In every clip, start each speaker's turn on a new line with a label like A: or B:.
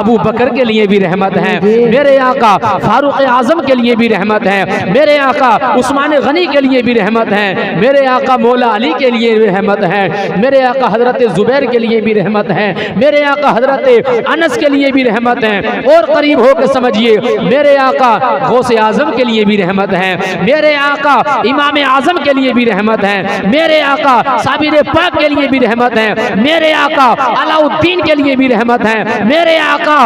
A: अबू बकर के लिए भी रहमत है, मेरे आका फारूक आजम के लिए भी रहमत है, मेरे आका उस्मान गनी के लिए भी रहमत है, मेरे आका मौला अली के लिए भी रहमत है, मेरे आका हजरत जुबैर के लिए भी रहमत है, मेरे आका हजरत अनस के लिए भी रहमत है, और करीब होकर समझिए मेरे आका गौसे आजम के लिए भी रहमत है, मेरे आका इमाम आजम के लिए भी रहमत है, मेरे आका साबिर पाक के लिए भी रहमत है, मेरे आका अलाउद्दीन के लिए भी रहमत है, मेरे आका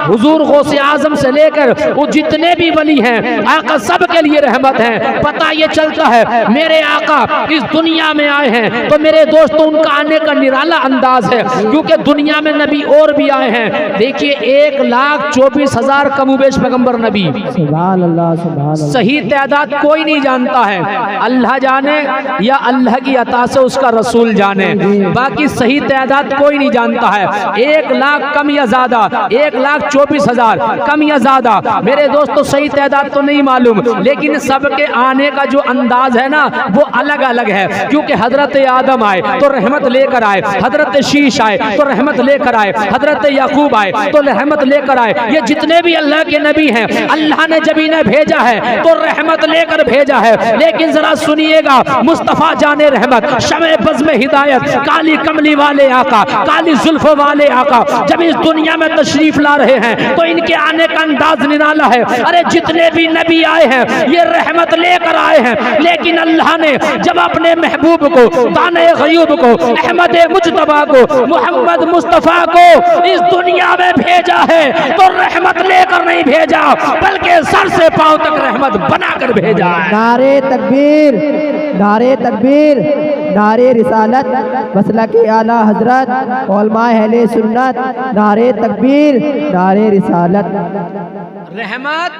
A: हुजूर गौसे आजम से लेकर वो जितने भी वली हैं आका सब के लिए रहमत है। पता ये चलता है मेरे आका इस दुनिया में आए हैं तो मेरे दोस्तों उनका आने का निराला अंदाज है, क्योंकि दुनिया में नबी और भी आए हैं। देखिए 1,24,000 कमोबेश पैगंबर नबी,
B: सुभान अल्लाह सुभान अल्लाह।
A: सही तादाद कोई नहीं जानता है, अल्लाह जाने या अल्लाह की अता से उसका रसूल जाने, बाकी सही तादाद कोई नहीं जानता है। 1 लाख कम या ज्यादा, 1,24,000 कम या ज्यादा, मेरे दोस्तों सही तादाद तो नहीं मालूम, लेकिन सबके आने का जो अंदाज है ना वो अलग अलग है, क्योंकि हजरत आदम आए तो रहमत लेकर आए, हजरत शीश आए तो रहमत लेकर आए, हजरत याकूब आए तो रहमत लेकर आए। ये जितने भी अल्लाह के नबी हैं अल्लाह ने जब इन्हें भेजा है तो रहमत लेकर भेजा है। लेकिन जरा सुनिएगा, मुस्तफ़ा जाने रहमत, शमे बज़ में हिदायत, काली कमली वाले आका, काली जुल्फों वाले आका जब इस दुनिया में तशरीफ ला रहे हैं तो इनके आने का अंदाज निराला है। अरे जितने भी नबी आए हैं ये रहमत लेकर आए हैं, लेकिन अल्लाह ने जब अपने महबूब को, दाने गयूब को, अहमद मुजतबा को, मोहम्मद मुस्तफ़ा को इस दुनिया में भेजा है तो रहमत लेकर नहीं भेजा, बल्कि सर से पांव तक रहमत बनाकर भेजा है।
B: नारे तकबीर, नारे तकबीर, नारे रिसालत, मसला के आला हजरत, उलमाए अहले सुन्नत, नारे तकबीर, नारे रिसालत।
A: रहमत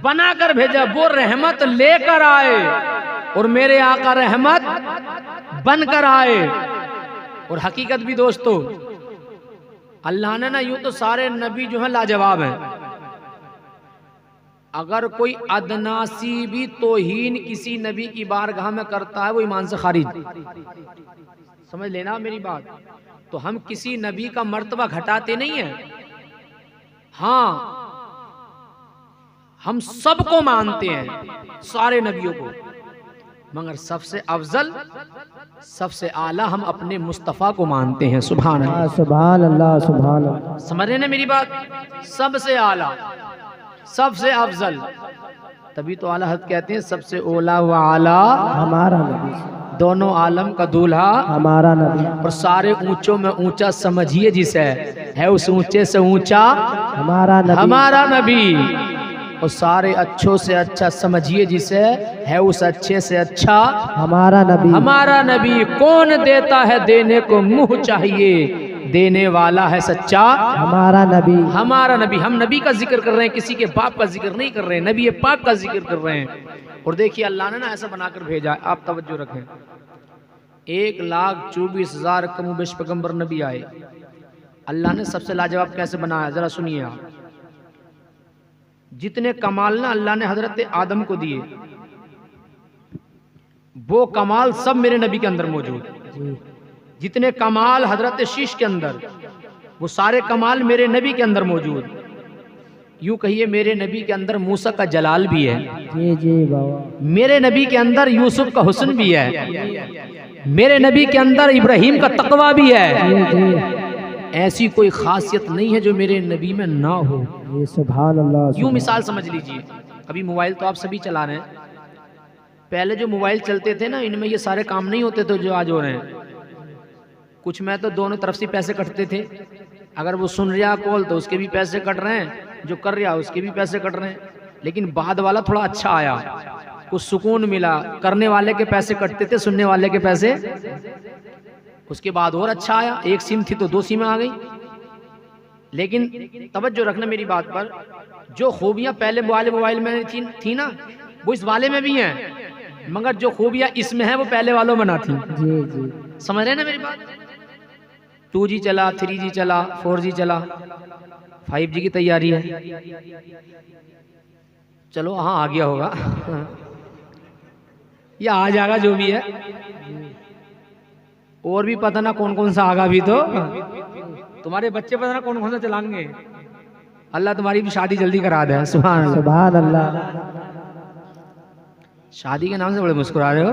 A: बनाकर भेजा, वो रहमत लेकर आए और मेरे आका रहमत बनकर आए। और हकीकत भी दोस्तों अल्लाह ने ना, यूं तो सारे नबी जो है लाजवाब हैं, अगर कोई अदनासी भी तौहीन किसी नबी की बारगाह में करता है वो ईमान से खारिज, समझ लेना मेरी बात। तो हम किसी नबी का मर्तबा घटाते नहीं हैं, हाँ हम सबको मानते हैं, सारे नबियों को, मगर सबसे अफजल, सबसे आला हम अपने मुस्तफ़ा को मानते हैं। सुभान अल्लाह
B: सुभान अल्लाह सुभान अल्लाह।
A: समझ रहे ना मेरी बात, सबसे आला, सबसे अफजल, तभी तो आला हज़रत कहते हैं सबसे ओला व आला
B: हमारा नबी,
A: दोनों आलम का दूल्हा
B: हमारा नबी,
A: और सारे ऊंचों में ऊंचा समझिए जिसे है उस ऊंचे से ऊंचा
B: हमारा नबी,
A: हमारा नबी, और सारे अच्छों से अच्छा समझिए जिसे है उस अच्छे से अच्छा
B: हमारा नबी,
A: हमारा नबी। कौन देता है देने को मुंह चाहिए, देने वाला है सच्चा
B: हमारा नबी,
A: हमारा नबी। हम नबी का जिक्र कर रहे हैं, किसी के बाप का जिक्र नहीं कर रहे हैं, नबी पाक का जिक्र कर रहे हैं। और देखिए अल्लाह ने ना ऐसा बनाकर भेजा, आप तवज्जो रखें, 1,24,000 कमोबेश पैगंबर नबी आए, अल्लाह ने सबसे लाजवाब कैसे बनाया जरा सुनिए आप। जितने कमाल ना अल्लाह ने हजरत आदम को दिए वो कमाल सब मेरे नबी के अंदर मौजूद। जितने कमाल हजरत शीश के अंदर, वो सारे कमाल मेरे नबी के अंदर मौजूद। यूं कहिए मेरे नबी के अंदर मूसा का जलाल भी है,
B: जी जी बाबा,
A: मेरे नबी के अंदर यूसुफ का हुस्न भी है, मेरे नबी के अंदर इब्राहिम का तकवा भी है। ऐसी कोई खासियत नहीं है जो मेरे नबी में ना हो।
B: ये सुभान अल्लाह।
A: यूं मिसाल समझ लीजिए, अभी मोबाइल तो आप सभी चला रहे हैं, पहले जो मोबाइल चलते थे ना इनमें ये सारे काम नहीं होते थे जो आज हो रहे हैं। कुछ में तो दोनों तरफ से पैसे कटते थे, अगर वो सुन रहा कॉल तो उसके भी पैसे कट रहे हैं, जो कर रहा उसके भी पैसे कट रहे हैं। लेकिन बाद वाला थोड़ा अच्छा आया, कुछ सुकून मिला, करने वाले के पैसे कटते थे, सुनने वाले के पैसे, उसके बाद और अच्छा आया, एक सिम थी तो 2 सिमें आ गई। लेकिन तवज्जो रखना मेरी बात पर, जो खूबियां पहले वाले मोबाइल में थी ना वो इस वाले में भी हैं, मगर जो खूबियां इसमें हैं वो पहले वालों में ना थी।
B: जी जी,
A: समझ रहे ना मेरी बात। 2G चला, 3G चला, 4G चला, 5G की तैयारी है, चलो हाँ आ गया होगा या आ जाएगा जो भी है, और भी पता ना कौन कौन सा आगा भी तो। तुम्हारे बच्चे पता ना कौन कौन सा चलाएंगे। अल्लाह तुम्हारी भी शादी जल्दी करा दे। सुभान अल्लाह,
B: सुभान अल्लाह।
A: शादी के नाम से बड़े मुस्कुरा रहे हो।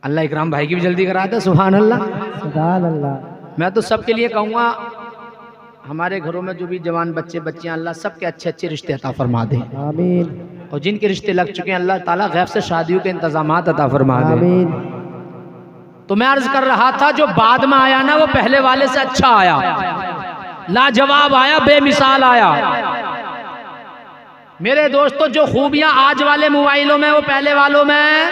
A: अल्लाह इकराम भाई की भी जल्दी करा दे। सुभान अल्लाह,
B: सुभान अल्लाह।
A: मैं तो सबके लिए कहूँगा, हमारे घरों में जो भी जवान बच्चे बच्चियां, अल्लाह सबके अच्छे अच्छे रिश्ते अता फरमा दे।
B: आमीन।
A: और जिनके रिश्ते लग चुके हैं, अल्लाह ताला गैब से शादियों के इंतजामात अता फरमा दे।
B: आमीन।
A: तो मैं अर्ज कर रहा था, जो बाद में आया ना वो पहले वाले से अच्छा आया, लाजवाब आया, बेमिसाल आया। मेरे दोस्तों, जो खूबियां आज वाले मोबाइलों में वो पहले वालों में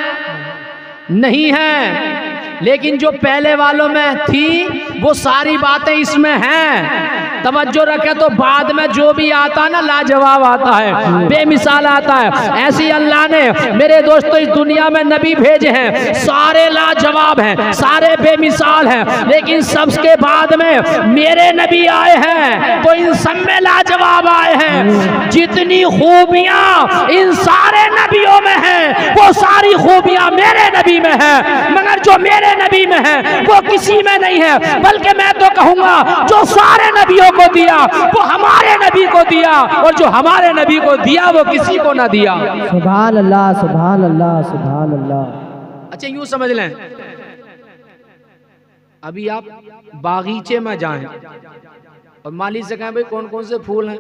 A: नहीं है, लेकिन जो पहले वालों में थी वो सारी बातें इसमें हैं। तवज्जो रखे तो बाद में जो भी आता ना लाजवाब आता है, बेमिसाल आता है। ऐसी अल्लाह ने मेरे दोस्तों इस दुनिया में नबी भेजे हैं, सारे लाजवाब हैं, सारे बेमिसाल हैं, लेकिन सबके बाद में मेरे नबी आए हैं तो इन सब में लाजवाब आए हैं। जितनी खूबियां इन सारे नबियों में हैं वो सारी खूबियां मेरे नबी में है, मगर जो मेरे नबी में है वो किसी में नहीं है। बल्कि मैं तो कहूंगा, जो सारे नबियों को दिया वो हमारे नबी को दिया, और जो हमारे नबी को दिया वो किसी को ना दिया।
B: सुभान अल्लाह, सुभान अल्लाह, सुभान अल्लाह।
A: अच्छा, यूं समझ लें, अभी आप बागीचे में जाएं और माली से कहें भाई कौन कौन से फूल हैं,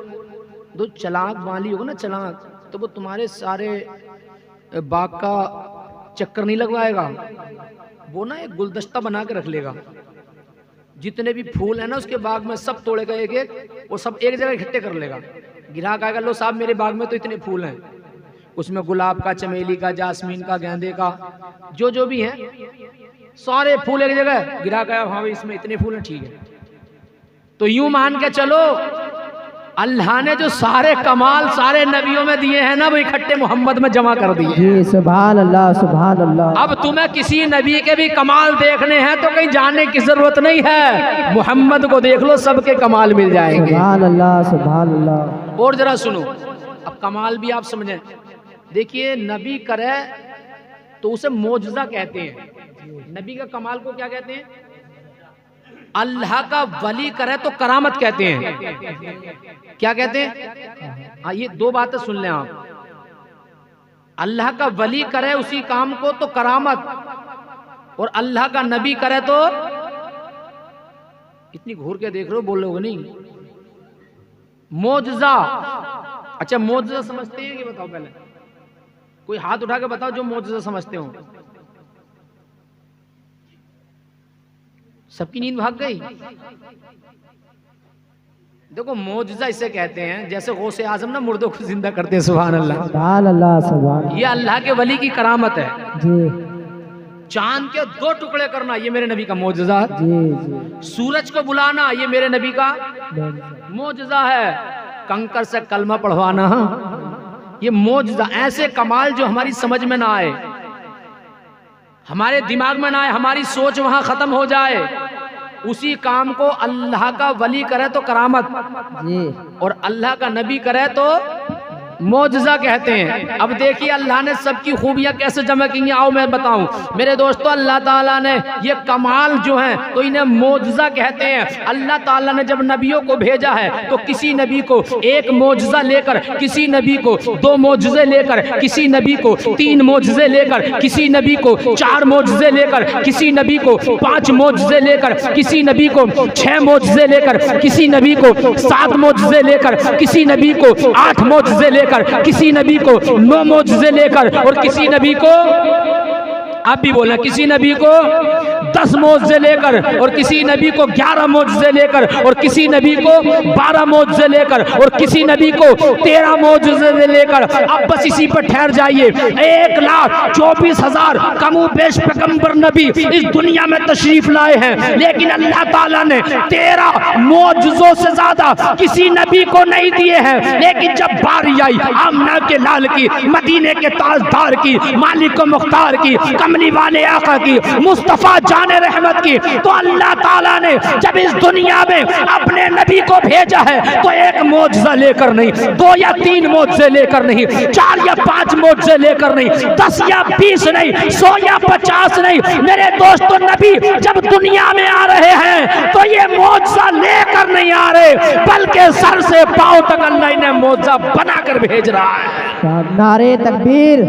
A: तो चलाक माली होगा ना, चलाक, तो वो तुम्हारे सारे बाग का चक्कर नहीं लगवाएगा, वो ना एक गुलदस्ता बना के रख लेगा। जितने भी फूल है ना उसके बाग में सब तोड़ेगा एक एक, वो सब एक जगह इकट्ठे कर लेगा। ग्राहक आएगा, लो साहब मेरे बाग में तो इतने फूल हैं, उसमें गुलाब का, चमेली का, जासमीन का, गेंदे का, जो भी है सारे फूल एक जगह। ग्राहक आया, हाँ भाई इसमें इतने फूल हैं, ठीक है। तो यूं मान के चलो, अल्लाह ने जो सारे कमाल सारे नबियों में दिए हैं ना वो इकट्ठे मोहम्मद में जमा कर दिए।
B: जी सुभान अल्लाह, सुभान अल्लाह।
A: अब तुम्हें किसी नबी के भी कमाल देखने हैं तो कहीं जाने की जरूरत नहीं है, मोहम्मद को देख लो, सबके कमाल मिल जाएंगे।
B: सुभान अल्लाह, सुभान अल्लाह।
A: और जरा सुनो, अब कमाल भी आप समझें। देखिए, नबी करे तो उसे मौजज़ा कहते हैं। नबी का कमाल को क्या कहते हैं? अल्लाह का वली करे तो करामत कहते हैं। क्या कहते हैं? हाँ, ये दो बातें सुन लें आप। अल्लाह का वली करे उसी काम को तो करामत, और अल्लाह का नबी करे तो, इतनी घूर के देख रहे हो, बोल रहे हो नहीं, मौजज़ा। अच्छा, मौजज़ा समझते हैं कि बताओ? पहले कोई हाथ उठा के बताओ जो मौजज़ा समझते हो। सबकी नींद भाग गई। देखो, मौजज़ा इसे कहते हैं, जैसे गौसे आजम ना मुर्दों को जिंदा करते हैं। सुभान अल्लाह,
B: सुभान अल्लाह, सुभान।
A: ये अल्लाह के वली की करामत है।
B: जी
A: चांद के 2 टुकड़े करना, ये मेरे नबी का मौजज़ा है।
B: जी
A: सूरज को बुलाना, ये मेरे नबी का मौजज़ा है। कंकर से कलमा पढ़वाना, ये मौजज़ा। ऐसे कमाल जो हमारी समझ में ना आए, हमारे दिमाग में ना आए, हमारी सोच वहां खत्म हो जाए, उसी काम को अल्लाह का वली करे तो करामत,
B: जी,
A: और अल्लाह का नबी करे तो मौजज़ा कहते हैं। अब देखिए अल्लाह ने सबकी खूबियां कैसे जमा की हैं, आओ मैं बताऊं। मेरे दोस्तों, अल्लाह ताला ने ये कमाल जो हैं तो इन्हें मौजज़ा कहते हैं। अल्लाह ताला ने जब नबियों को भेजा है तो किसी नबी को एक मौजज़ा लेकर, किसी नबी को 2 मौजज़े लेकर, किसी नबी को 3 मौजज़े लेकर, किसी नबी को 4 मौजज़े लेकर, किसी नबी को 5 मौजज़े लेकर, किसी नबी को 6 मौजज़े लेकर, किसी नबी को 7 मौजज़े लेकर, किसी नबी को 8 मौजज़े लेकर, किसी नबी को 9 मौजज़े लेकर, और किसी नबी को, आप भी बोला, किसी नबी को 10 मौजज़े लेकर, और किसी नबी को 11 मौजज़े लेकर, और किसी नबी को 12 मौजज़े लेकर, और किसी नबी को 13 मौजज़े लेकर। अब बस इसी पर ठहर जाइए। 1,24,000 कमो बेश पैगंबर नबी इस दुनिया में तशरीफ लाए हैं, लेकिन अल्लाह ताला ने 13 मौजज़ों से ज्यादा किसी नबी को नहीं दिए हैं। लेकिन जब बारी आई आमना के लाल की, मदीने के ताजदार की, मालिक मुख्तार की, कमली वाले आका की, मुस्तफा जाने रहमत की, तो अल्लाह ताला ने जब इस दुनिया में अपने नबी को भेजा है तो एक मौजज़ा लेकर नहीं, 2 या 3 मौजज़े लेकर नहीं, 4 या 5 मौजज़े लेकर नहीं, 10 या 20 नहीं, 100 या 50 नहीं। मेरे दोस्तों, नबी जब दुनिया में आ रहे हैं तो ये मौजज़ा लेकर नहीं आ रहे, बल्कि सर से पांव तक अल्लाह इन्हें मौजज़ा बनाकर भेज रहा है।
B: नारे तकबीर,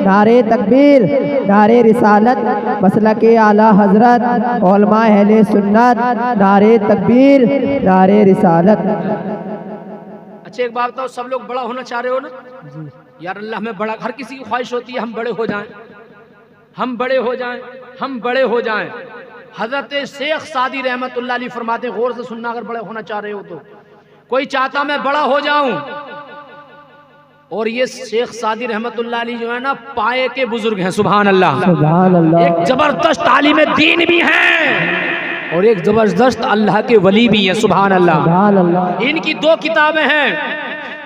B: नारे तकबीर, नारे रिसालत, मसलक आला हजरत, उलमा अहले सुन्नत, नारे तकबीर, नारे रिसालत।
A: अच्छा एक बात बताओ, सब लोग बड़ा होना चाह रहे हो ना? यार अल्लाह में बड़ा, हर किसी की ख्वाहिश होती है हम बड़े हो जाएं, हम बड़े हो जाएं, हम बड़े हो जाएं। हजरत शेख सादी रहमतुल्लाह अलैह फरमाते हैं, गौर से सुनना अगर बड़े होना चाह रहे हो तो, कोई चाहता मैं बड़ा हो जाऊं, और ये शेख सादी रहमतुल्लाह अलैह जो है ना पाए के बुजुर्ग हैं, सुभान अल्लाह,
B: सुभान अल्लाह।
A: एक जबरदस्त तालीम दीन भी हैं और एक जबरदस्त अल्लाह के वली भी हैं, सुभान अल्लाह,
B: सुभान अल्लाह।
A: इनकी 2 किताबें हैं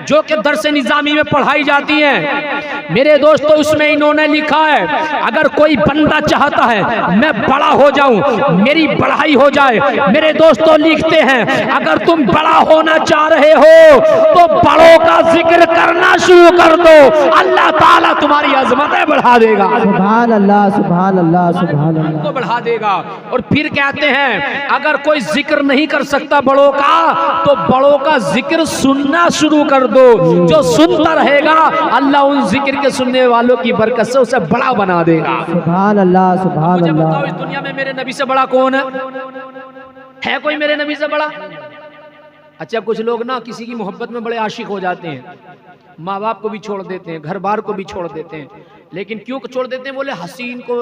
A: जो कि दरस निज़ामी में पढ़ाई जाती हैं। मेरे दोस्तों उसमें इन्होंने लिखा है, अगर कोई बंदा चाहता है मैं बड़ा हो जाऊं, मेरी बढ़ाई हो जाए, मेरे दोस्तों लिखते हैं अगर तुम बड़ा होना चाह रहे हो तो बड़ों का जिक्र करना शुरू कर दो, अल्लाह ताला तुम्हारी अज़मतें बढ़ा देगा।
B: सुभान अल्लाह, सुभान अल्लाह, सुभान अल्लाह।
A: को बढ़ा देगा। और फिर कहते हैं अगर कोई जिक्र नहीं कर सकता बड़ों का तो बड़ों का जिक्र सुनना शुरू कर दो, जो सुनता रहेगा अल्लाह उन जिक्र के सुनने वालों की बरकत से उसे बड़ा बना देगा।
B: सुभान अल्लाह, सुभान
A: मुझे
B: अल्लाह।
A: बताओ इस दुनिया में मेरे नबी से बड़ा कौन है कोई मेरे नबी से बड़ा? अच्छा कुछ लोग ना किसी की मोहब्बत में बड़े आशिक हो जाते हैं, माँ बाप को भी छोड़ देते हैं, घर बार को भी छोड़ देते हैं, लेकिन क्यों छोड़ देते हैं? बोले हसीन को,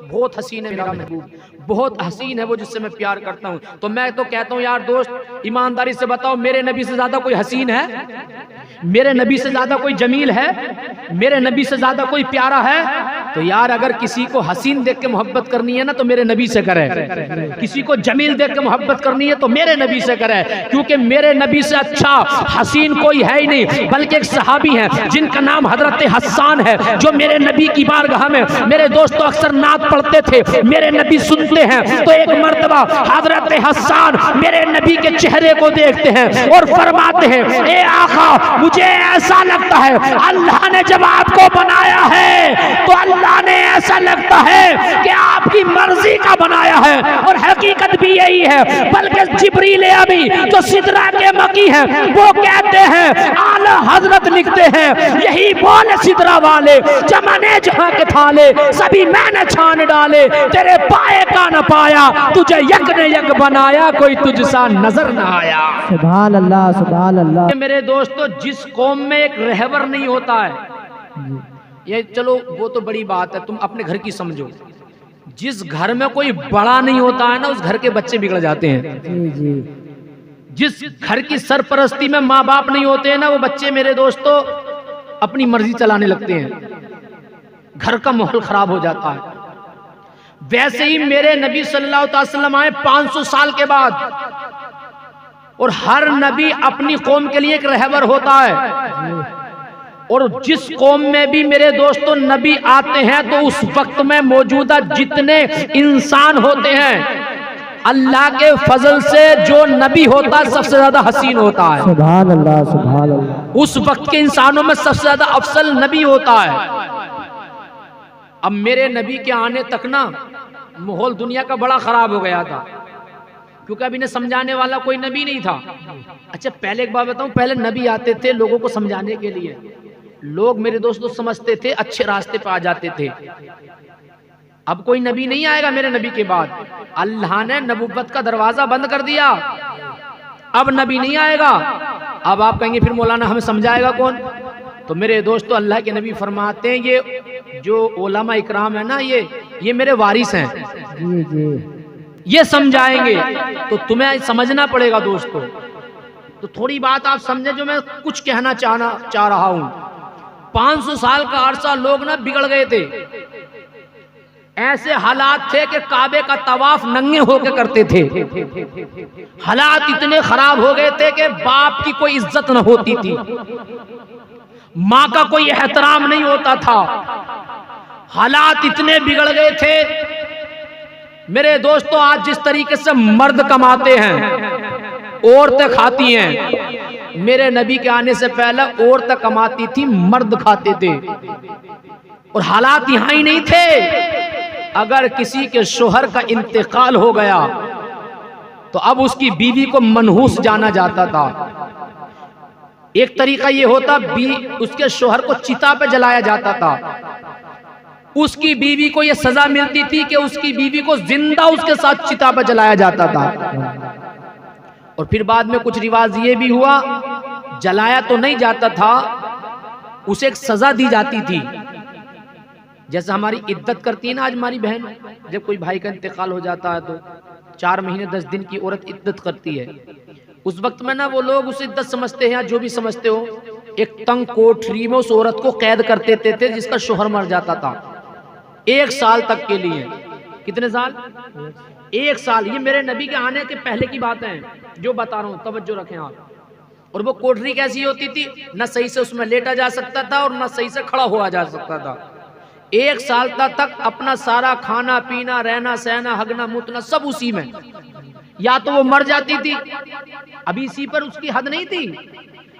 A: बहुत हसीन है मेरा महबूब, बहुत हसीन है वो जिससे मैं प्यार करता हूँ। तो मैं तो कहता हूँ यार दोस्त ईमानदारी से बताओ, मेरे नबी से ज्यादा कोई हसीन है? मेरे नबी से ज्यादा कोई जमील है? मेरे नबी से ज्यादा कोई प्यारा है? तो यार अगर किसी को हसीन देख के मोहब्बत करनी है ना तो मेरे नबी से करे, किसी को जमील देख के मोहब्बत करनी है तो मेरे नबी से करे, क्योंकि मेरे नबी से अच्छा हसीन कोई है ही नहीं। बल्कि एक सहाबी है जिनका नाम हजरत हस्सान है, जो मेरे नबी की बारगाह में मेरे दोस्तों अक्सर नात पढ़ते थे, मेरे नबी सुनते हैं। तो एक मर्तबा हजरत हस्सान मेरे नबी के चेहरे को देखते हैं और फरमाते हैं, ए आका मुझे ऐसा लगता है अल्लाह ने जब आपको बनाया है तो अल्लाह ने ऐसा लगता है कि आपकी मर्जी का बनाया है। और हकीकत भी यही है, बल्कि जिब्रील अमी जो सिदरा के मकी हैं वो कहते हैं, आला हजरत लिखते हैं, यही बोले सिदरा वाले जमाने जहां के थाले सभी मैंने छान डाले, तेरे पाए का न पाया, तुझे यक ने यक बनाया, कोई तुझसा नजर न आया।
B: सुभान अल्लाह, सुभान अल्लाह।
A: मेरे दोस्तों जिस कौम में एक रहबर नहीं होता है, ये चलो वो तो बड़ी बात है, तुम अपने घर की समझो, जिस घर में कोई बड़ा नहीं होता है ना उस घर के बच्चे बिगड़ जाते हैं।
B: जी जी।
A: जिस घर की सरपरस्ती में माँ बाप नहीं होते हैं ना वो बच्चे मेरे दोस्तों अपनी मर्जी चलाने लगते हैं, घर का माहौल खराब हो जाता है। वैसे ही मेरे नबी सल्लल्लाहु अलैहि वसल्लम आए 500 साल के बाद, और हर नबी अपनी कौम के लिए एक रहबर होता है। और जिस कौम में भी मेरे दोस्तों नबी आते हैं तो उस वक्त में मौजूदा जितने इंसान होते हैं, अल्लाह के फजल से जो नबी होता है सबसे ज्यादा हसीन होता है।
B: सुभान अल्लाह, सुभान अल्लाह।
A: उस वक्त के इंसानों में सबसे ज्यादा अफसल नबी होता है। अब मेरे नबी के आने तक ना माहौल दुनिया का बड़ा खराब हो गया था, क्योंकि अब इन्हें समझाने वाला कोई नबी नहीं था। अच्छा पहले एक बात बताऊं, पहले नबी आते थे लोगों को समझाने के लिए, लोग मेरे दोस्तों समझते थे, अच्छे रास्ते पे आ जाते थे। अब कोई नबी नहीं आएगा मेरे नबी के बाद, अल्लाह ने नबुव्वत का दरवाजा बंद कर दिया, अब नबी नहीं आएगा। अब आप कहेंगे फिर मौलाना हमें समझाएगा कौन? तो मेरे दोस्तों अल्लाह के नबी फरमाते हैं, ये जो उलमा इकराम है ना ये मेरे वारिस हैं,
B: जी जी।
A: ये समझाएंगे। तो तुम्हें समझना पड़ेगा दोस्तों। तो थोड़ी बात आप समझे जो मैं कुछ कहना चाह रहा हूं। 500 साल का अरसा लोग ना बिगड़ गए थे, ऐसे हालात थे कि काबे का तवाफ नंगे होकर करते थे। हालात इतने खराब हो गए थे कि बाप की कोई इज्जत न होती थी, माँ का कोई एहतराम नहीं होता था। हालात इतने बिगड़ गए थे मेरे दोस्तों, आज जिस तरीके से मर्द कमाते हैं औरतें खाती हैं, मेरे नबी के आने से पहले औरतें कमाती थी, मर्द खाते थे। और हालात यहां ही नहीं थे, अगर किसी के शोहर का इंतकाल हो गया तो अब उसकी बीवी को मनहूस जाना जाता था। एक तरीका ये होता उसके शोहर को चिता पे जलाया जाता था। उसकी बीवी को यह सजा मिलती थी कि उसकी बीवी को जिंदा उसके साथ चिता पे जलाया जाता था। और फिर बाद में कुछ रिवाज ये भी हुआ, जलाया तो नहीं जाता था, उसे एक सजा दी जाती थी। जैसे हमारी इद्दत करती है ना आज हमारी बहन, जब कोई भाई का इंतकाल हो जाता है तो 4 महीने 10 दिन की औरत इद्दत करती है। उस वक्त में ना वो लोग उसे इद्दत समझते हैं या जो भी समझते हो, एक तंग कोठरी में उस औरत को कैद कर देते थे जिसका शोहर मर जाता था 1 साल तक के लिए। कितने साल? 1 साल। ये मेरे नबी के आने के पहले की बात है जो बता रहा हूँ, तवज्जो रखें आप। और वो कोठरी कैसी होती थी, न सही से उसमें लेटा जा सकता था और न सही से खड़ा हुआ जा सकता था। 1 साल तक अपना सारा खाना पीना, रहना सहना, हगना मुतना सब उसी में। या तो वो मर जाती थी, अभी इसी पर उसकी हद नहीं थी,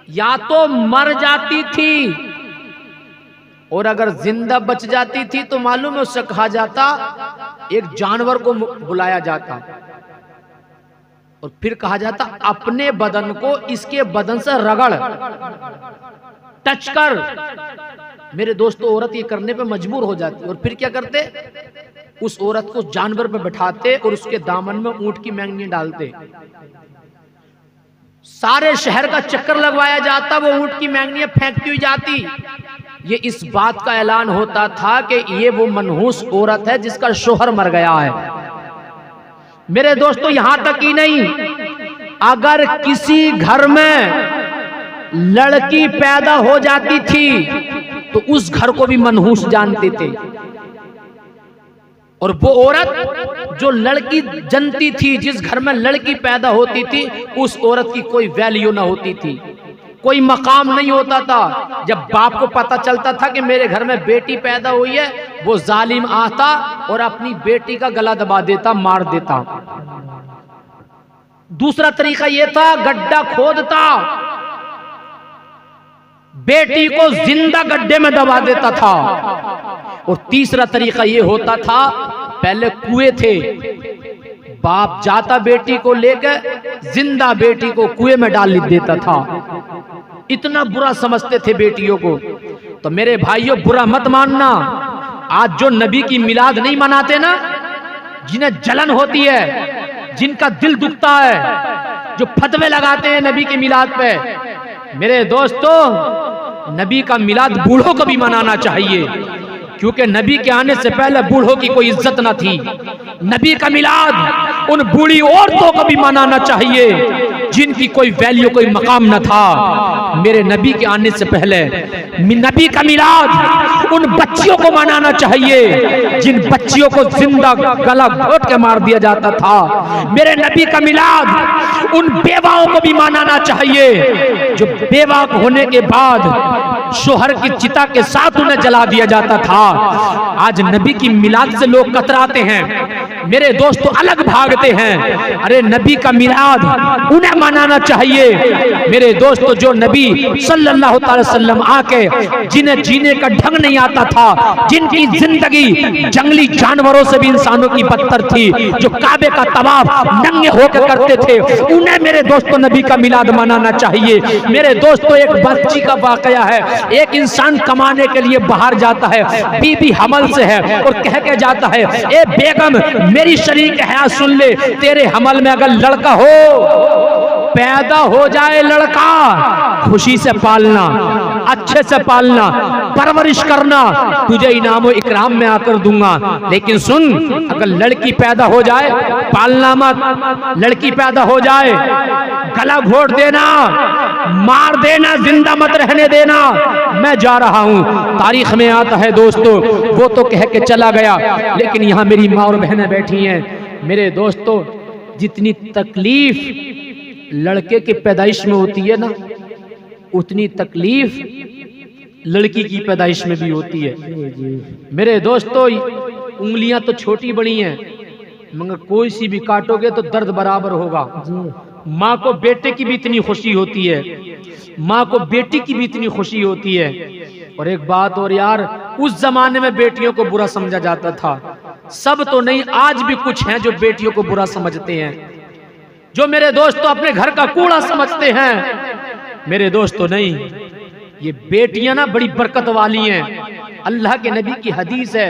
A: या तो मर जाती थी, और अगर जिंदा बच जाती थी तो मालूम है उससे कहा जाता, एक जानवर को बुलाया जाता और फिर कहा जाता अपने बदन को इसके बदन से रगड़, टच कर। मेरे दोस्तों, औरत ये करने पे मजबूर हो जाती और फिर क्या करते, उस औरत को जानवर पे बैठाते और उसके दामन में ऊंट की मैंगनी डालते। सारे शहर का चक्कर लगवाया जाता, वो ऊंट की मैंगनियां फेंकती हुई जाती। ये इस बात का ऐलान होता था कि ये वो मनहूस औरत है जिसका शोहर मर गया है। मेरे दोस्तों, यहां तक ही नहीं, अगर किसी घर में लड़की पैदा हो जाती थी तो उस घर को भी मनहूस जानते थे। और वो औरत जो लड़की जनती थी, जिस घर में लड़की पैदा होती थी, उस औरत की कोई वैल्यू ना होती थी, कोई मकाम नहीं होता था। जब बाप को पता चलता था कि मेरे घर में बेटी पैदा हुई है, वो जालिम आता और अपनी बेटी का गला दबा देता, मार देता। दूसरा तरीका यह था, गड्ढा खोदता, बेटी को जिंदा गड्ढे में दबा देता था। और तीसरा तरीका यह होता था, पहले कुएं थे, बाप जाता बेटी को लेकर जिंदा बेटी को कुएं में डाल देता था। इतना बुरा समझते थे बेटियों को। तो मेरे भाइयों, बुरा मत मानना, आज जो नबी की मिलाद नहीं मनाते ना, जिन्हें जलन होती है, जिनका दिल दुखता है, जो फतवे लगाते हैं नबी की मिलाद पे, मेरे दोस्तों, नबी का मिलाद बूढ़ों को भी मनाना चाहिए, क्योंकि नबी के आने से पहले बूढ़ों की कोई इज्जत न थी। नबी का मिलाद उन बूढ़ी औरतों को भी मनाना चाहिए जिनकी कोई वैल्यू, कोई मकाम न था मेरे नबी के आने से पहले। नबी का मिलाद उन बच्चियों को मनाना चाहिए जिन बच्चियों को जिंदा गला घोट के मार दिया जाता था। मेरे नबी का मिलाद उन बेवाओं को भी मनाना चाहिए जो बेवा होने के बाद शोहर की चिता के साथ उन्हें जला दिया जाता था। आज नबी की मिलाद से लोग कतराते हैं, मेरे दोस्तों अलग भागते हैं। अरे नबी का मिलाद उन्हें मनाना चाहिए मेरे दोस्तों जो नबी सल्लल्लाहु अलैहि वसल्लम आके जिन्हें जीने का ढंग नहीं आता था, जिनकी जिंदगी जंगली जानवरों से भी इंसानों की बदतर थी, जो काबे का तवाफ नंगे होकर करते थे, उन्हें मेरे दोस्तों नबी का मिलाद मनाना चाहिए। मेरे दोस्तों, एक बच्ची का वाकया है, एक इंसान कमाने के लिए बाहर जाता है, बीबी हमल से है और कह के जाता है, ए बेगम मेरी शरीक है, सुन ले, तेरे हमल में अगर लड़का हो, पैदा हो जाए लड़का, खुशी से पालना, अच्छे से पालना, परवरिश करना, तुझे इनामो इकराम में आकर दूंगा। लेकिन सुन, अगर लड़की पैदा हो जाए पालना मत, लड़की पैदा हो जाए गला घोट देना, मार देना, जिंदा मत रहने देना। मैं जा रहा हूं। तारीख में आता है दोस्तों, वो तो कह के चला गया, लेकिन यहाँ मेरी माँ और बहनें बैठी हैं। मेरे दोस्तों, जितनी तकलीफ लड़के की पैदाइश में होती है ना, उतनी तकलीफ लड़की की पैदाइश में भी होती है। मेरे दोस्तों, उंगलियां तो छोटी बड़ी हैं, मगर कोई सी भी काटोगे तो दर्द बराबर होगा। माँ को बेटे की भी इतनी खुशी होती है, माँ को बेटी की भी इतनी खुशी होती है। और एक बात और यार, उस जमाने में बेटियों को बुरा समझा जाता था, सब तो नहीं, आज भी कुछ हैं जो बेटियों को बुरा समझते हैं। जो मेरे दोस्तों अपने घर का कूड़ा समझते हैं, मेरे दोस्तों नहीं, ये बेटियां ना बड़ी बरकत वाली हैं। अल्लाह के नबी की हदीस है,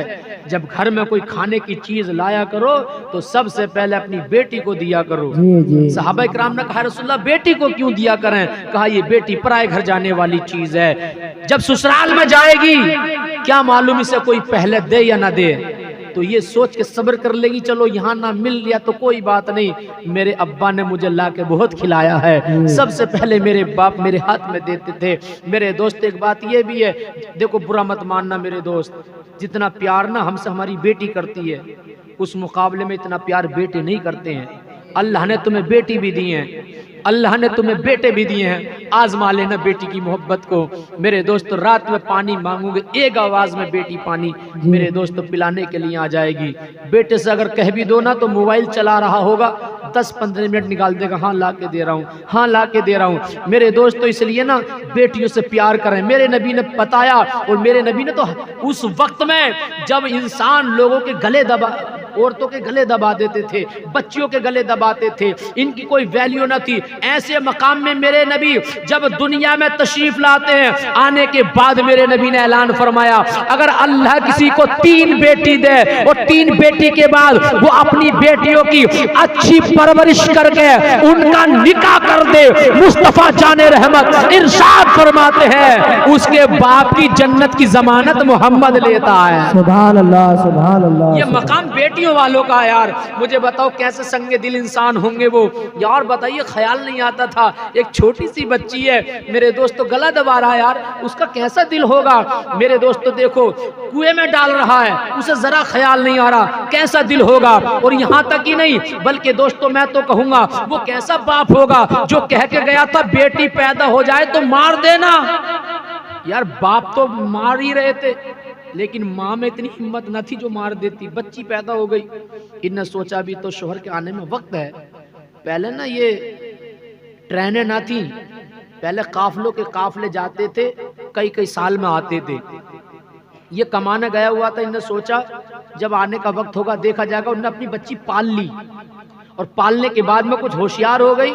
A: जब घर में कोई खाने की चीज लाया करो तो सबसे पहले अपनी बेटी को दिया करो। सहाबा इकराम ने कहा रसूलल्लाह बेटी को क्यों दिया करें? कहा ये बेटी पराए घर जाने वाली चीज है, जब ससुराल में जाएगी क्या मालूम इसे कोई पहले दे या ना दे, तो ये सोच के सब्र कर लेगी, चलो यहाँ ना मिल लिया तो कोई बात नहीं, मेरे अब्बा ने मुझे ला के बहुत खिलाया है, सबसे पहले मेरे बाप मेरे हाथ में देते थे। मेरे दोस्त एक बात ये भी है, देखो बुरा मत मानना मेरे दोस्त, जितना प्यार ना हमसे हमारी बेटी करती है उस मुकाबले में इतना प्यार बेटे नहीं करते हैं। अल्लाह ने तुम्हें बेटी भी दी है, अल्लाह ने तुम्हें बेटे भी दिए हैं, आजमा लेना बेटी की मोहब्बत को। मेरे दोस्त रात में पानी मांगोगे, एक आवाज में बेटी पानी मेरे दोस्त पिलाने के लिए आ जाएगी। बेटे से अगर कह भी दो ना तो मोबाइल चला रहा होगा, 10-15 मिनट निकाल देगा, हाँ ला के दे रहा हूँ, हाँ ला के दे रहा हूँ। मेरे दोस्तों इसलिए ना बेटियों से प्यार करें। मेरे नबी ने बताया, और मेरे नबी ने तो उस वक्त में जब इंसान लोगों के गले दबा, औरतों के गले दबा देते थे, बच्चियों के गले दबाते थे, इनकी कोई वैल्यू न थी, ऐसे मकाम में मेरे नबी जब दुनिया में तशरीफ लाते हैं, आने के बाद मेरे नबी ने ऐलान फरमाया, अगर अल्लाह किसी को 3 बेटी दे और 3 बेटी के बाद वो अपनी बेटियों की अच्छी परवरिश करके उनका निकाह कर दे, मुस्तफा जाने रहमत इरशाद फरमाते हैं उसके बाप की जन्नत की जमानत मोहम्मद लेता है।
B: सुभान अल्लाह, सुभान अल्लाह।
A: ये मकाम बेटियों वालों का यार, मुझे बताओ कैसे संगे दिल इंसान होंगे वो यार, बताइए ख्याल नहीं आता था, एक छोटी सी बच्ची है मेरे दोस्तों गला दबा रहा है यार, उसका कैसा दिल होगा। मेरे दोस्तों देखो कुएं में डाल रहा है, उसे जरा ख्याल नहीं आ रहा कैसा दिल होगा। और यहाँ तक ही नहीं बल्कि दोस्तों मैं तो कहूंगा वो कैसा बाप होगा जो कह के गया था बेटी पैदा हो जाए तो मार देना। यार बाप तो मार ही रहे थे, लेकिन माँ में इतनी हिम्मत न थी जो मार देती। बच्ची पैदा हो गई, इनने सोचा भी तो शोहर के आने में वक्त है। पहले ना ये ट्रेनें ना थी, पहले काफलों के काफले जाते थे, कई कई साल में आते थे। ये कमाने गया हुआ था, इनने सोचा जब आने का वक्त होगा देखा जाएगा। उन्होंने अपनी बच्ची पाल ली, और पालने के बाद में कुछ होशियार हो गई।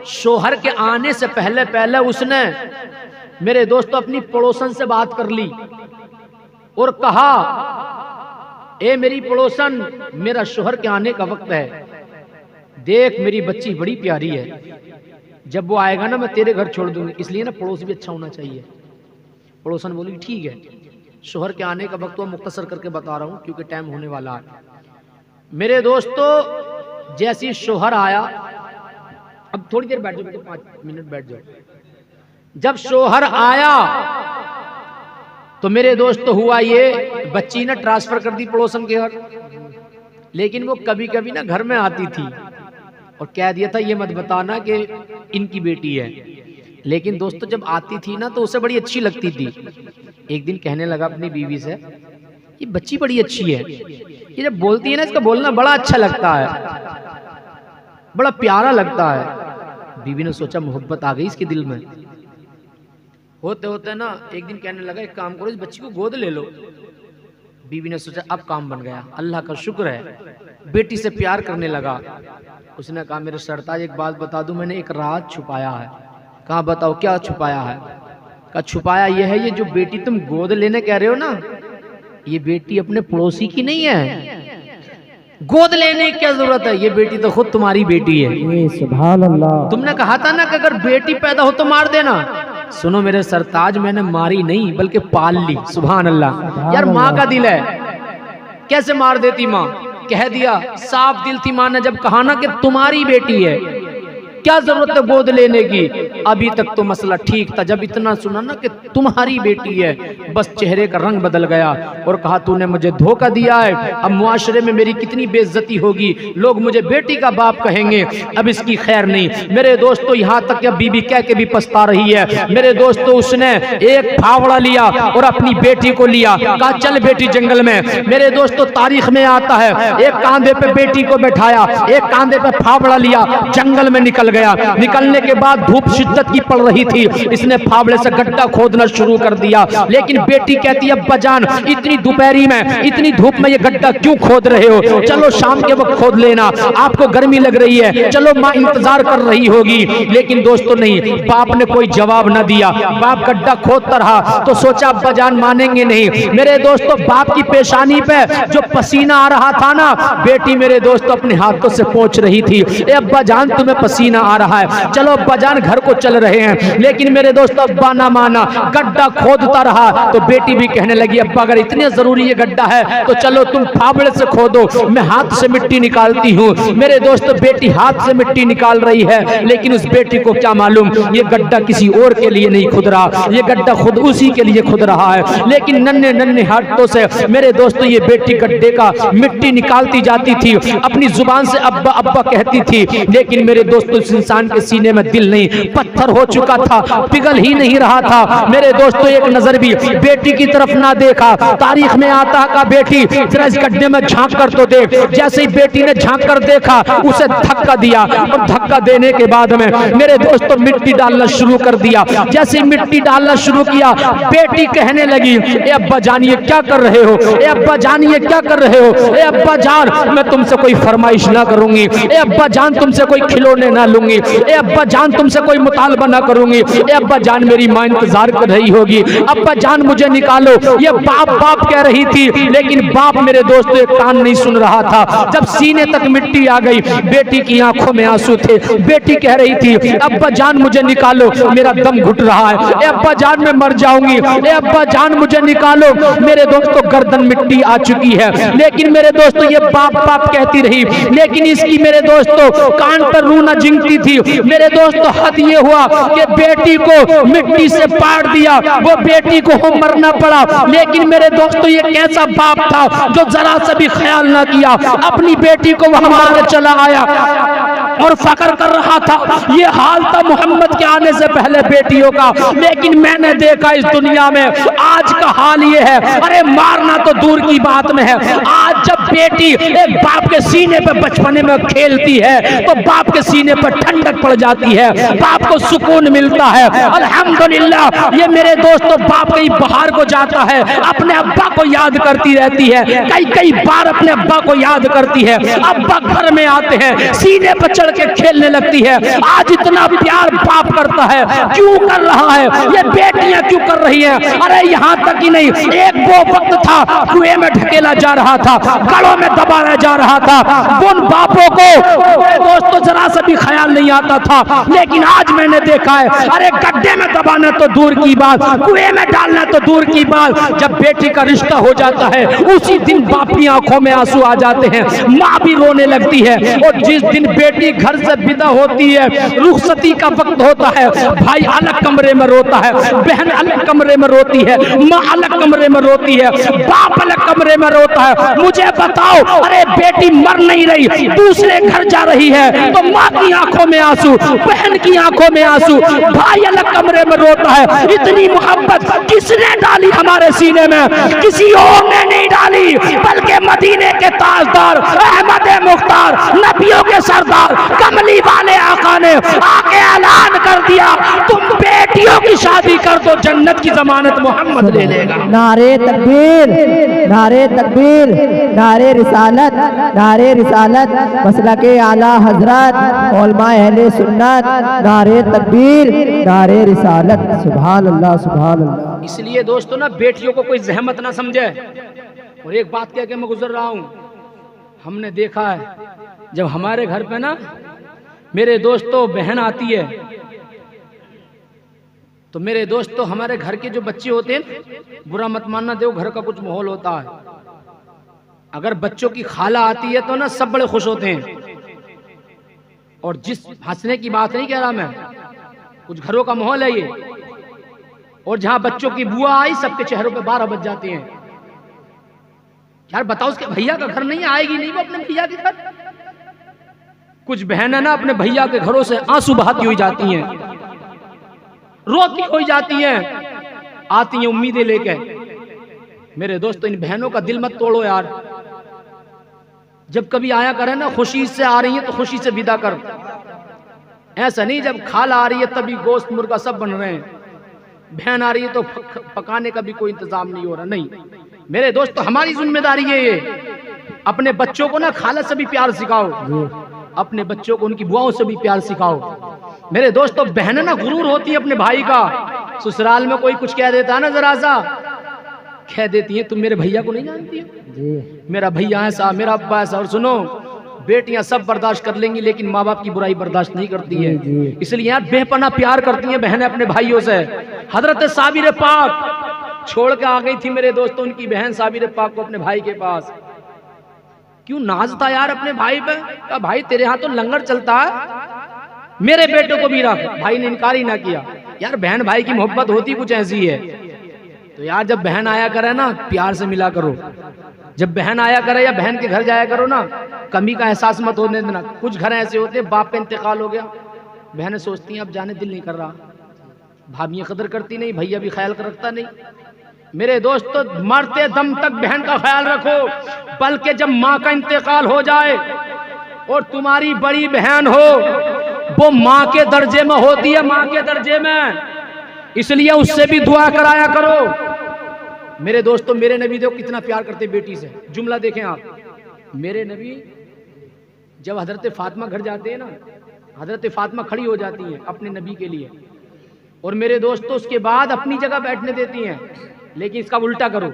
A: शोहर के आने से पहले पहले उसने मेरे दोस्तों अपनी पड़ोसन से बात कर ली और कहा, ए मेरी पड़ोसन, मेरा शोहर के आने का वक्त है, देख मेरी बच्ची बड़ी प्यारी है, जब वो आएगा ना मैं तेरे घर छोड़ दूंगी, इसलिए ना पड़ोस भी अच्छा होना चाहिए। पड़ोसन बोली ठीक है। शोहर के आने का वक्त वो मुख्तसर करके बता रहा हूं क्योंकि टाइम होने वाला है। मेरे दोस्तों जैसी शोहर आया, अब थोड़ी देर बैठ जाओ बेटे, 5 मिनट बैठ जाओ। जब शोहर आया तो मेरे दोस्त हुआ ये, बच्ची ने ट्रांसफर कर दी पड़ोसन के घर, लेकिन वो कभी कभी ना घर में आती थी और कह दिया था ये मत बताना कि इनकी बेटी है। लेकिन दोस्तों जब आती थी ना तो उसे बड़ी अच्छी लगती थी। एक दिन कहने लगा अपनी बीवी से, ये बच्ची बड़ी अच्छी है, ये जब बोलती है ना इसका बोलना बड़ा अच्छा लगता है, बड़ा प्यारा लगता है। बीवी ने सोचा मोहब्बत आ गई इसके दिल में। होते होते ना एक दिन कहने लगा एक काम करो, इस बच्ची को गोद ले लो। बीवी ने सोचा अब काम बन गया, अल्लाह का शुक्र है, बेटी से प्यार करने लगा। उसने कहा मेरे सरताज एक बात बता दूं, मैंने एक राज छुपाया है। कहा बताओ क्या छुपाया है? कहा छुपाया ये है, ये जो बेटी तुम गोद लेने कह रहे हो ना, ये बेटी अपने पड़ोसी की नहीं है, गोद लेने की क्या जरूरत है, ये बेटी तो खुद तुम्हारी बेटी है।
B: सुभान अल्लाह।
A: तुमने कहा था ना कि अगर बेटी पैदा हो तो मार देना। सुनो मेरे सरताज, मैंने मारी नहीं बल्कि पाल ली। सुभान अल्लाह। यार माँ का दिल है, कैसे मार देती माँ? कह दिया, साफ दिल थी माँ ने जब कहा ना कि तुम्हारी बेटी है, क्या जरूरत है गोद लेने की। अभी तक तो मसला ठीक था, जब इतना सुना ना कि तुम्हारी बेटी है, बस चेहरे का रंग बदल गया और कहा तूने मुझे धोखा दिया है, अब मुआशरे में मेरी कितनी बेइज्जती होगी, लोग मुझे बेटी का बाप कहेंगे, अब इसकी खैर नहीं। मेरे दोस्तों यहाँ तक क्या बीबी कह के भी पछता रही है। मेरे दोस्तों उसने एक फावड़ा लिया और अपनी बेटी को लिया, कहा चल बेटी जंगल में। मेरे दोस्तों तारीख में आता है, एक कांधे पे बेटी को बैठाया, एक कांधे पे फावड़ा लिया, जंगल में निकल गया। निकलने के बाद धूप शिद्दत की पड़ रही थी, इसने फावड़े से गड्ढा खोदना शुरू कर दिया। लेकिन बेटी कहती है अब्बा जान इतनी दोपहरी में इतनी धूप में ये गड्ढा क्यों खोद रहे हो, चलो शाम के वक्त खोद लेना, आपको गर्मी लग रही है, चलो माँ इंतजार कर रही होगी। लेकिन दोस्तों नहीं, बाप ने कोई जवाब न दिया। बाप गड्ढा खोदता रहा तो सोचा अब्बा जान मानेंगे नहीं। मेरे दोस्तों बाप की पेशानी पे जो पसीना आ रहा था ना, बेटी मेरे दोस्तों अपने हाथों से पोंछ रही थी। ए अब्बा जान तुम्हें पसीना आ रहा है, चलो अब्बा जान घर को चल रहे हैं। लेकिन मेरे दोस्तों अब्बा ना माना, गड्ढा खोदता रहा। तो बेटी भी कहने लगी अब्बा अगर इतने जरूरी ये गड्ढा है तो चलो तुम फावड़े से खोदो, मैं हाथ से मिट्टी निकालती हूँ। मेरे दोस्तों बेटी हाथ से मिट्टी निकाल रही है, लेकिन उस बेटी को क्या मालूम ये गड्ढा किसी और के लिए नहीं खुद रहा, ये गड्ढा खुद उसी के लिए खुद रहा है। लेकिन नन्हे नन्हे हाथों से मेरे दोस्तों ये बेटी गड्ढे का मिट्टी निकालती जाती थी, अपनी जुबान से अब्बा अब्बा कहती थी। लेकिन मेरे दोस्तों इस इंसान के सीने में दिल नहीं, पत्थर हो चुका था, पिघल ही नहीं रहा था। मेरे दोस्तों एक नजर भी बेटी की तरफ ना देखा। तारीख में आता का बेटी जरा इस गड्ढे में झांक कर तो देख। जैसे ही बेटी ने झांक कर देखा उसे धक्का दिया, और धक्का देने के बाद में मेरे दोस्तों मिट्टी डालना शुरू कर दिया। जैसे ही मिट्टी डालना शुरू किया बेटी कहने लगी ए अब्बा जानिए क्या कर रहे हो, ए अब्बा जानिए क्या कर रहे हो, ए अब्बा जान मैं तुमसे कोई फरमाइश ना करूंगी, ए अब्बा जान तुमसे कोई खिलौने ना लूंगी, ए अब्बा जान तुमसे कोई मुतालबा ना करूंगी, ए अब्बा जान मेरी माँ इंतजार कर रही होगी, अब्बा जान मुझे निकालो। ये बाप बाप कह रही थी, लेकिन बाप मेरे दोस्तों एक कान नहीं सुन रहा था। जब सीने तक मिट्टी आ गई बेटी की आंखों में आंसू थे। बेटी कह रही थी अब्बा जान मुझे निकालो, मेरा दम घुट रहा है, ए अब्बा जान मैं मर जाऊंगी, ए अब्बा जान मुझे निकालो। मेरे दोस्तों गर्दन मिट्टी आ चुकी है, लेकिन मेरे दोस्तों ये बाप बाप कहती रही, लेकिन इसकी मेरे दोस्तों कान पर रूह न जिंकती थी। मेरे दोस्तों हद ये हुआ कि बेटी को मिट्टी से पाड़ दिया, वो बेटी को मरना पड़ा। लेकिन मेरे दोस्तों ये कैसा बाप था जो जरा सा भी ख्याल ना किया, अपनी बेटी को वहां मार चला आया और फकर कर रहा था। ये हाल था मोहम्मद के आने से पहले बेटियों का, लेकिन मैंने देखा इस दुनिया में आज का हाल ये है, अरे मारना तो दूर की बात में है। आज जब बेटी एक बाप के सीने पे बचपने में खेलती है तो बाप के सीने पर ठंडक पड़ जाती है, बाप को सुकून मिलता है। अल्हम्दुलिल्लाह ये मेरे दोस्तों बाप कई बाहर को जाता है, अपने अब्बा को याद करती रहती है, कई कई बार अपने अब्बा को याद करती है। अब्बा घर में आते हैं सीने पर चढ़ के खेलने लगती है। आज इतना प्यार बाप करता है, क्यों कर रहा है? ये बेटियां क्यों कर रही हैं? अरे यहाँ तक ही नहीं, एक वो वक्त था कुएं में ढकेला जा रहा था, गलों में दबाया जा रहा था। उन बापों को दोस्तों जरा सा भी ख्याल नहीं आता था, लेकिन आज मैंने देखा है, अरे गड्ढे में दबाना तो दूर की बात, कुएं में डालना तो दूर की बात। जब बेटी का रिश्ता हो जाता है उसी दिन बाप की आंखों में आंसू आ जाते हैं, माँ भी रोने लगती है। और जिस दिन बेटी घर से विदा होती है, रुखसती का वक्त होता है, भाई अलग कमरे में रोता है, बहन अलग कमरे में रोती है, माँ अलग कमरे में रोती है, बाप अलग कमरे में रोता है। मुझे बताओ, अरे बेटी मर नहीं रही, दूसरे घर जा रही है तो माँ की आंखों में आंसू, बहन की आंखों में आंसू, भाई अलग कमरे में रोता है। इतनी मोहब्बत किसने डाली हमारे सीने में? किसी और ने नहीं डाली, बल्कि मदीने के ताजदार अहमद मुख्तार, नबियों के सरदार कमली वाले आका ने आके ऐलान कर दिया, तुम बेटियों की शादी कर दो, जन्नत की जमानत मोहम्मद ले लेगा।
B: नारे तकबीर, नारे तकबीर, नारे रिसालत, नारे रिसालत, मसला के आला हजरत उलमा अहले सुन्नत, नारे तकबीर, नारे रिसालत। सुभान अल्लाह, सुभान अल्लाह।
A: इसलिए दोस्तों ना बेटियों को कोई जहमत ना समझे। और एक बात कह के मैं गुजर रहा हूँ, हमने देखा है जब हमारे घर पे ना मेरे दोस्तों बहन आती है तो मेरे दोस्तों हमारे घर के जो बच्चे होते हैं, बुरा मत मानना, देखो घर का कुछ माहौल होता है, अगर बच्चों की खाला आती है तो ना सब बड़े खुश होते हैं। और जिस हंसने की बात नहीं कह रहा मैं, कुछ घरों का माहौल है ये। और जहां बच्चों की बुआ आई सबके चेहरों पे 12 बज जाते हैं। यार बताओ, उसके भैया का घर नहीं आएगी नहीं वो अपने भैया के घर? कुछ बहनें ना अपने भैया के घरों से आंसू बहाती हुई जाती हैं, रोती हुई जाती हैं, आती हैं उम्मीदें लेके। मेरे दोस्तों इन बहनों का दिल मत तोड़ो यार। जब कभी आया करे ना, खुशी से आ रही है तो खुशी से विदा कर, ऐसा नहीं जब खाला आ रही है तभी गोश्त मुर्गा सब बन रहे हैं, बहन आ रही है तो पकाने का भी कोई इंतजाम नहीं हो रहा। नहीं मेरे दोस्त, तो हमारी जिम्मेदारी है ये, अपने बच्चों को ना खाला से भी प्यार सिखाओ, अपने बच्चों को उनकी बुआओं से भी प्यार सिखाओ। मेरे दोस्तों, बहन ना गुरूर होती है अपने भाई का, ससुराल में कोई कुछ कह देता है ना, जरा सा कह देती है तुम मेरे भैया को नहीं जानती है, मेरा भैया ऐसा, मेरा अब्बा ऐसा। और सुनो, बेटियां सब बर्दाश्त कर लेंगी लेकिन माँ बाप की बुराई बर्दाश्त नहीं करती है, इसलिए यार बेपना प्यार करती हैं बहनें अपने भाइयों से। हजरत साबिर पाक छोड़ के आ गई थी मेरे दोस्तों उनकी बहन साबिर पाक को अपने भाई के पास। क्यों नाज था यार अपने भाई पे, कहा भाई तेरे यहाँ तो लंगर चलता है, मेरे बेटे को भी रख। भाई ने इनकार ही ना किया। यार बहन भाई की मोहब्बत होती कुछ ऐसी है। तो यार जब बहन आया करे ना, प्यार से मिला करो, जब बहन आया करे या बहन के घर जाया करो ना, कमी का एहसास मत होने देना। कुछ घर ऐसे होते हैं बाप का इंतकाल हो गया, बहनें सोचती हैं अब जाने दिल नहीं कर रहा, भाभी कदर करती नहीं, भैया भी ख्याल रखता नहीं। मेरे दोस्तों, मरते दम तक बहन का ख्याल रखो, बल्कि जब माँ का इंतकाल हो जाए और तुम्हारी बड़ी बहन हो, वो माँ के दर्जे में होती है, माँ के दर्जे में, इसलिए उससे भी दुआ कराया करो। मेरे दोस्तों, मेरे नबी देखो कितना प्यार करते बेटी से। जुमला देखें आप, मेरे नबी जब हजरत फातिमा घर जाते हैं ना, हजरत फातिमा खड़ी हो जाती हैं अपने नबी के लिए, और मेरे दोस्तों उसके बाद अपनी जगह बैठने देती हैं। लेकिन इसका उल्टा करो,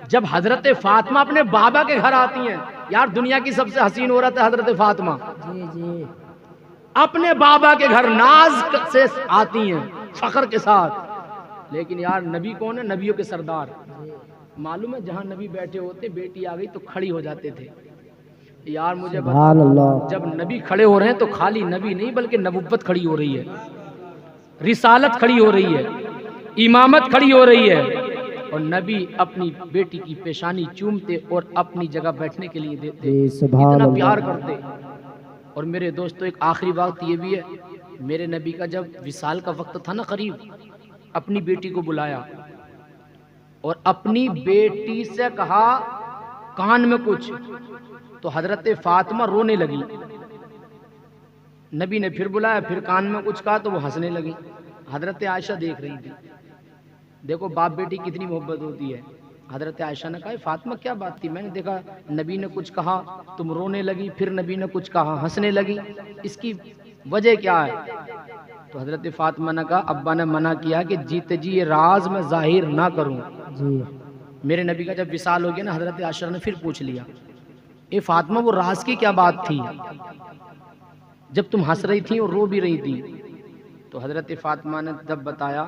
A: जब हजरत फातिमा अपने बाबा के घर आती हैं, यार दुनिया की सबसे हसीन औरत है हजरत फातिमा, अपने बाबा के घर नाज से आती हैं, फख्र के साथ। लेकिन यार नबी कौन है? नबियों के सरदार। मालूम है जहां नबी बैठे होते, बेटी आ गई तो खड़ी हो जाते थे। यार मुझे जब नबी खड़े हो रहे हैं तो खाली नबी नहीं बल्कि नबुव्वत खड़ी हो रही है, रिसालत खड़ी हो रही है, इमामत खड़ी हो रही है, और नबी अपनी बेटी की पेशानी चूमते और अपनी जगह बैठने के लिए देते, इतना प्यार करते। और मेरे दोस्तों, एक आखिरी बात ये भी है, मेरे नबी का जब विसाल का वक्त था ना करीब, अपनी बेटी को बुलाया और अपनी बेटी से कहा कान में कुछ, तो हजरत फातिमा रोने लगी। नबी ने फिर बुलाया, फिर कान में कुछ कहा तो वो हंसने लगी। हजरत आयशा देख रही थी। देखो बाप बेटी कितनी मोहब्बत होती है। हजरत आयशा ने कहा फातिमा क्या बात थी? मैंने देखा नबी ने कुछ कहा तुम रोने लगी, फिर नबी ने कुछ कहा हंसने लगी, इसकी वजह क्या है? तो हजरत फातिमा ने कहा अब्बा ने मना किया कि जीते जी ये राज मैं जाहिर ना करूं जी। मेरे नबी का जब विसाल हो गया ना, हजरत आयशा ने फिर पूछ लिया ए फातिमा वो राज की क्या बात थी जब तुम हंस रही थी और रो भी रही थी? तो हजरत फातिमा ने तब बताया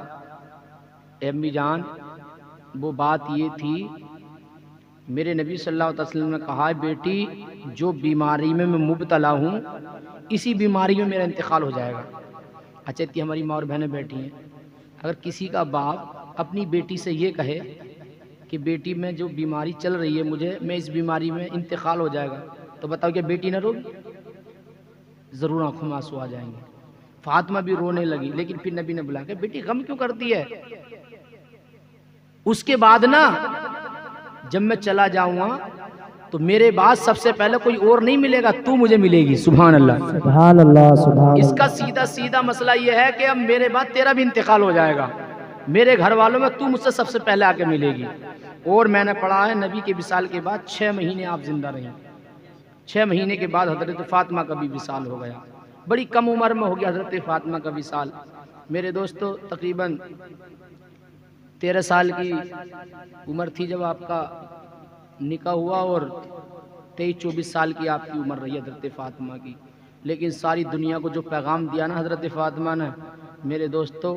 A: अम्मी जान वो बात ये थी, मेरे नबी सल्लल्लाहु अलैहि वसल्लम ने कहा है बेटी जो बीमारी में मैं मुब्तला हूँ इसी बीमारी में मेरा इंतकाल हो जाएगा। अच्छा इतनी हमारी माँ और बहनें बैठी हैं, अगर किसी का बाप अपनी बेटी से ये कहे कि बेटी में जो बीमारी चल रही है मुझे, मैं इस बीमारी में इंतकाल हो जाएगा, तो बताओ क्या बेटी ना रोगी? ज़रूर आंखों में आंसू आ जाएंगे। फातिमा भी रोने लगी, लेकिन फिर नबी ने बुला के बेटी गम क्यों करती है? उसके बाद ना जब मैं चला जाऊंगा तो मेरे बाद सबसे पहले कोई और नहीं मिलेगा, तू मुझे मिलेगी। सुभान अल्लाह सुभान अल्लाह सुभान। इसका सीधा सीधा मसला यह है कि अब मेरे बाद तेरा भी इंतकाल हो जाएगा, मेरे घर वालों में तू मुझसे सबसे पहले आके मिलेगी। और मैंने पढ़ा है नबी के विसाल के बाद 6 महीने आप जिंदा रहीं। 6 महीने के बाद हजरत फातिमा का भी विसाल हो गया। बड़ी कम उम्र में हो गया हजरत फातिमा का विसाल। मेरे दोस्तों तकरीबन 13 साल की उम्र थी जब आपका निकाह हुआ और 23-24 साल की आपकी उम्र रही हजरत फातिमा की। लेकिन सारी दुनिया को जो पैगाम दिया ना हजरत फातिमा ने, मेरे दोस्तों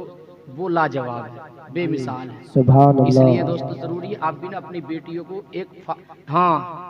A: वो लाजवाब है, बेमिसाल है। इसलिए दोस्तों जरूरी है आप भी ना अपनी बेटियों को एक हाँ